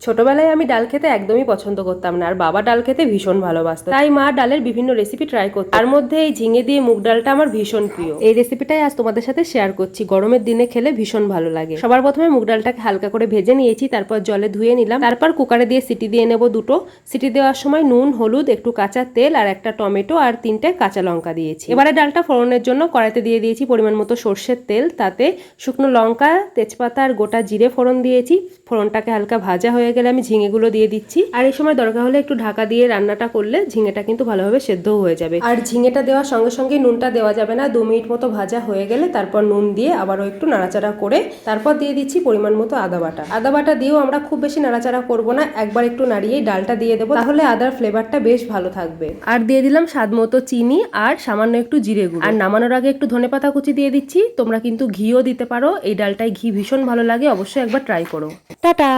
ছোটবেলায় আমি ডাল খেতে একদমই পছন্দ করতাম না, আর বাবা ডাল খেতে ভীষণ ভালোবাসতো, তাই মা ডালের বিভিন্ন রেসিপি ট্রাই করতো। তার মধ্যে এই ঝিঙে দিয়ে মুগ ডালটা আমার ভীষণ প্রিয়। এই রেসিপিটাই আজ তোমাদের সাথে শেয়ার করছি। গরমের দিনে খেলে ভীষণ ভালো লাগে। সবার প্রথমে মুগ ডালটাকে হালকা করে ভেজে নিয়েছি, তারপর জলে ধুয়ে নিলাম। তারপর কুকারে দিয়ে সিটি দিয়ে নেব দুটো। সিটি দেওয়ার সময় নুন, হলুদ, একটু কাঁচা তেল আর একটা টমেটো আর 3টে কাঁচা লঙ্কা দিয়েছি। এবারে ডালটা ফোড়নের জন্য কড়াইতে দিয়ে দিয়েছি পরিমাণ মতো সর্ষের তেল, তাতে শুকনো লঙ্কা, তেজপাতা আর গোটা জিরে ফোড়ন দিয়েছি। ফোড়নটাকে হালকা ভাজা হয়ে গেলে আমি ঝিঙেগুলো দিয়ে দিচ্ছি। আর এই সময় দরকার হলে একটু ঢাকা দিয়ে রান্নাটা করলে ঝিঙেটা কিন্তু ভালোভাবে সেদ্ধও হয়ে যাবে। আর ঝিঙেটা দেওয়ার সঙ্গে সঙ্গে নুনটা দেওয়া যাবে না। 2 মিনিট মতো ভাজা হয়ে গেলে তারপর নুন দিয়ে আবারও একটু নাড়াচাড়া করে তারপর দিয়ে দিচ্ছি পরিমাণ মতো আদা বাটা। আদা বাটা দিয়েও আমরা খুব বেশি নাড়াচাড়া করব না, একবার একটু নাড়িয়েই ডালটা দিয়ে দেবো, তাহলে আদার ফ্লেভারটা বেশ ভালো থাকবে। আর দিয়ে দিলাম স্বাদ মতো চিনি আর সামান্য একটু জিরে গুঁড়ো। আর নামানোর আগে একটু ধনেপাতা কুচি দিয়ে দিচ্ছি। তোমরা কিন্তু ঘিও দিতে পারো, এই ডালটায় ঘি ভীষণ ভালো লাগে, অবশ্যই একবার ট্রাই করো। টাটা।